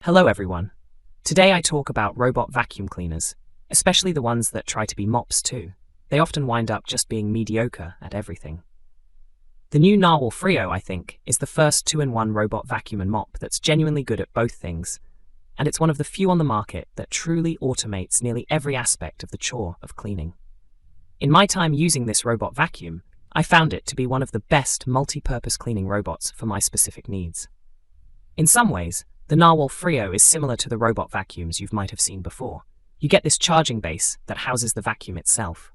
Hello everyone. Today I talk about robot vacuum cleaners, especially the ones that try to be mops too. They often wind up just being mediocre at everything. The new NARWAL Freo, I think, is the first 2-in-1 robot vacuum and mop that's genuinely good at both things, and it's one of the few on the market that truly automates nearly every aspect of the chore of cleaning. In my time using this robot vacuum, I found it to be one of the best multi-purpose cleaning robots for my specific needs. In some ways, the NARWAL Freo is similar to the robot vacuums you might have seen before. You get this charging base that houses the vacuum itself.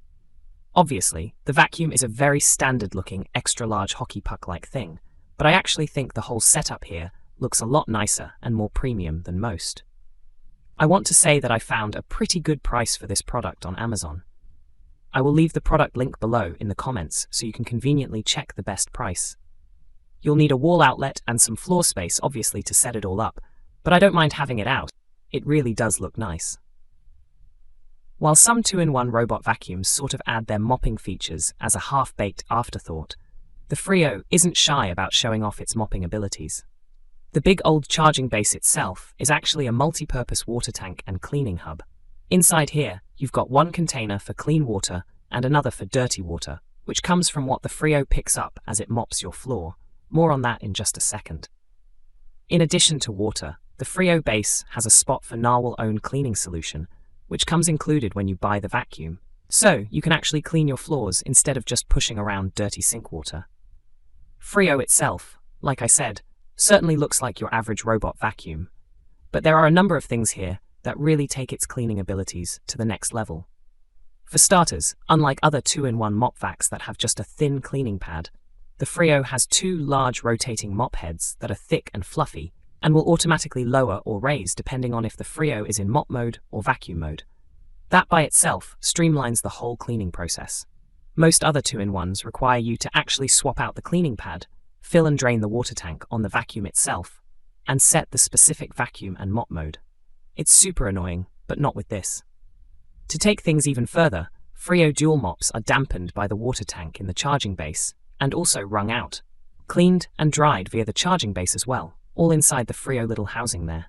Obviously, the vacuum is a very standard-looking, extra-large hockey puck-like thing, but I actually think the whole setup here looks a lot nicer and more premium than most. I want to say that I found a pretty good price for this product on Amazon. I will leave the product link below in the comments so you can conveniently check the best price. You'll need a wall outlet and some floor space, obviously, to set it all up, but I don't mind having it out. It really does look nice. While some 2-in-1 robot vacuums sort of add their mopping features as a half-baked afterthought, the Freo isn't shy about showing off its mopping abilities. The big old charging base itself is actually a multi-purpose water tank and cleaning hub. Inside here, you've got one container for clean water and another for dirty water, which comes from what the Freo picks up as it mops your floor. More on that in just a second. In addition to water, the Freo base has a spot for NARWAL own cleaning solution, which comes included when you buy the vacuum, so you can actually clean your floors instead of just pushing around dirty sink water. Freo itself, like I said, certainly looks like your average robot vacuum, but there are a number of things here that really take its cleaning abilities to the next level. For starters, unlike other 2-in-1 mop vacs that have just a thin cleaning pad, the Freo has two large rotating mop heads that are thick and fluffy and will automatically lower or raise depending on if the Freo is in mop mode or vacuum mode. That by itself streamlines the whole cleaning process. Most other 2-in-1s require you to actually swap out the cleaning pad, fill and drain the water tank on the vacuum itself, and set the specific vacuum and mop mode. It's super annoying, but not with this. To take things even further, Freo dual mops are dampened by the water tank in the charging base, and also wrung out, cleaned and dried via the charging base as well, all inside the Freo little housing there.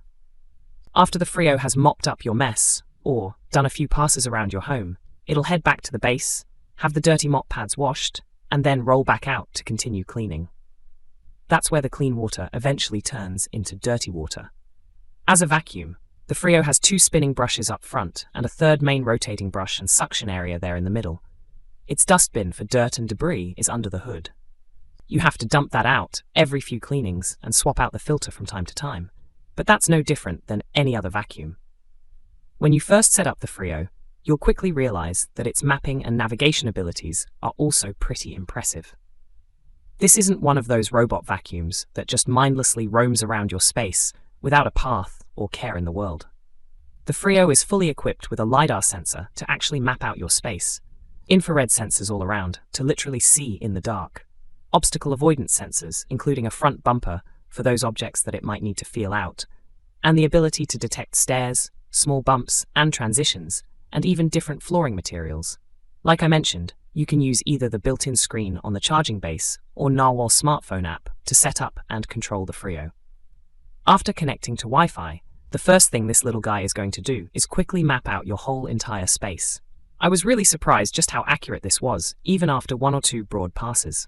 After the Freo has mopped up your mess, or done a few passes around your home, it'll head back to the base, have the dirty mop pads washed, and then roll back out to continue cleaning. That's where the clean water eventually turns into dirty water. As a vacuum, the Freo has two spinning brushes up front and a third main rotating brush and suction area there in the middle. Its dustbin for dirt and debris is under the hood. You have to dump that out every few cleanings and swap out the filter from time to time, but that's no different than any other vacuum. When you first set up the Freo, you'll quickly realize that its mapping and navigation abilities are also pretty impressive. This isn't one of those robot vacuums that just mindlessly roams around your space without a path or care in the world. The Freo is fully equipped with a LiDAR sensor to actually map out your space, infrared sensors all around to literally see in the dark, obstacle avoidance sensors including a front bumper for those objects that it might need to feel out, and the ability to detect stairs, small bumps and transitions, and even different flooring materials. Like I mentioned, you can use either the built-in screen on the charging base or NARWAL smartphone app to set up and control the Freo. After connecting to Wi-Fi, the first thing this little guy is going to do is quickly map out your whole entire space. I was really surprised just how accurate this was, even after one or two broad passes.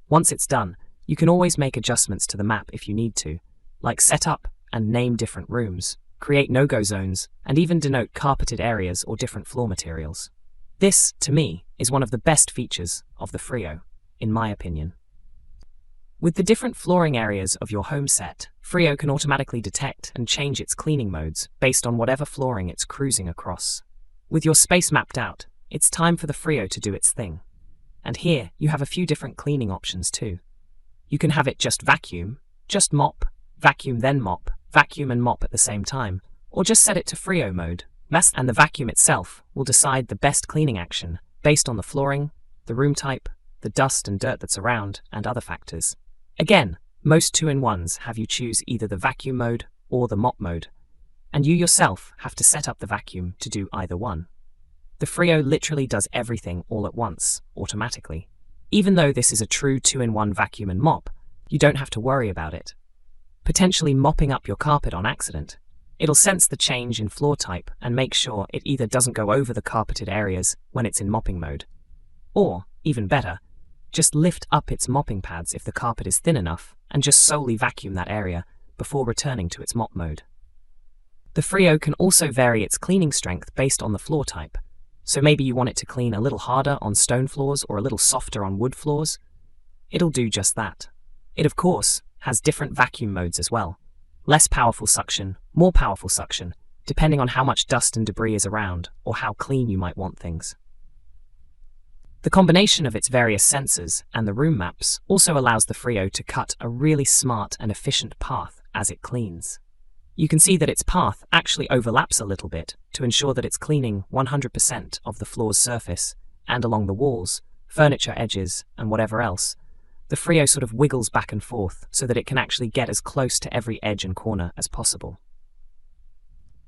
Once it's done, you can always make adjustments to the map if you need to, like set up and name different rooms, create no-go zones, and even denote carpeted areas or different floor materials. This, to me, is one of the best features of the Freo, in my opinion. With the different flooring areas of your home set, Freo can automatically detect and change its cleaning modes based on whatever flooring it's cruising across. With your space mapped out, it's time for the Freo to do its thing. And here, you have a few different cleaning options too. You can have it just vacuum, just mop, vacuum then mop, vacuum and mop at the same time, or just set it to Freo mode, and the vacuum itself will decide the best cleaning action based on the flooring, the room type, the dust and dirt that's around, and other factors. Again, most 2-in-1s have you choose either the vacuum mode or the mop mode, and you yourself have to set up the vacuum to do either one. The Freo literally does everything all at once, automatically. Even though this is a true 2-in-1 vacuum and mop, you don't have to worry about it. potentially mopping up your carpet on accident. It'll sense the change in floor type and make sure it either doesn't go over the carpeted areas when it's in mopping mode, or, even better, just lift up its mopping pads if the carpet is thin enough and just solely vacuum that area before returning to its mop mode. The Freo can also vary its cleaning strength based on the floor type, so maybe you want it to clean a little harder on stone floors or a little softer on wood floors. It'll do just that. It, of course, has different vacuum modes as well. Less powerful suction, more powerful suction, depending on how much dust and debris is around or how clean you might want things. The combination of its various sensors and the room maps also allows the Freo to cut a really smart and efficient path as it cleans. You can see that its path actually overlaps a little bit to ensure that it's cleaning 100% of the floor's surface, and along the walls, furniture edges, and whatever else. The Freo sort of wiggles back and forth so that it can actually get as close to every edge and corner as possible.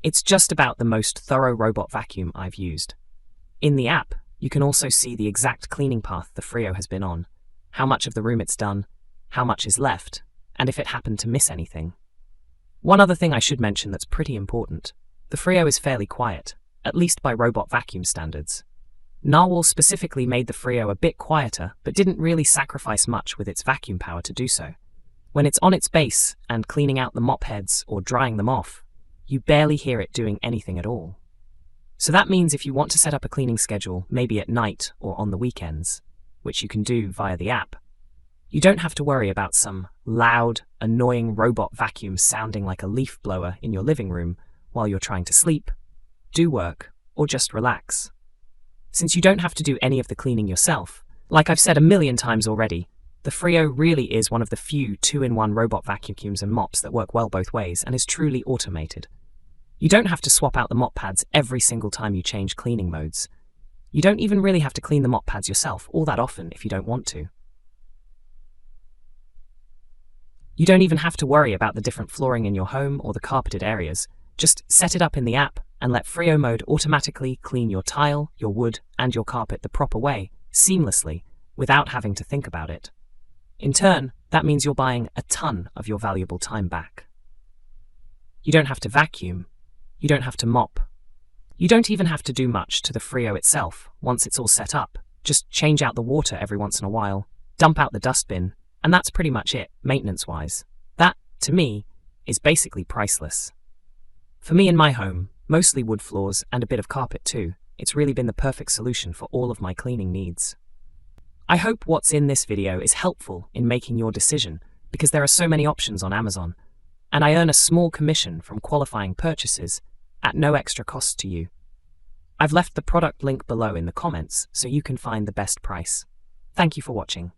It's just about the most thorough robot vacuum I've used. In the app, you can also see the exact cleaning path the Freo has been on, how much of the room it's done, how much is left, and if it happened to miss anything. One other thing I should mention that's pretty important. The Freo is fairly quiet, at least by robot vacuum standards. NARWAL specifically made the Freo a bit quieter, but didn't really sacrifice much with its vacuum power to do so. When it's on its base and cleaning out the mop heads or drying them off, you barely hear it doing anything at all. So that means if you want to set up a cleaning schedule, maybe at night or on the weekends, which you can do via the app, you don't have to worry about some loud, annoying robot vacuum sounding like a leaf blower in your living room while you're trying to sleep, do work, or just relax. Since you don't have to do any of the cleaning yourself, like I've said a million times already, the Freo really is one of the few 2-in-1 robot vacuums and mops that work well both ways and is truly automated. You don't have to swap out the mop pads every single time you change cleaning modes. You don't even really have to clean the mop pads yourself all that often if you don't want to. You don't even have to worry about the different flooring in your home or the carpeted areas. Just set it up in the app and let Freo mode automatically clean your tile, your wood, and your carpet the proper way, seamlessly, without having to think about it. In turn, that means you're buying a ton of your valuable time back. You don't have to vacuum. You don't have to mop. You don't even have to do much to the Freo itself once it's all set up. Just change out the water every once in a while, dump out the dustbin, and that's pretty much it, maintenance-wise. That, to me, is basically priceless. For me in my home, mostly wood floors and a bit of carpet too, it's really been the perfect solution for all of my cleaning needs. I hope what's in this video is helpful in making your decision, because there are so many options on Amazon, and I earn a small commission from qualifying purchases at no extra cost to you. I've left the product link below in the comments so you can find the best price. Thank you for watching.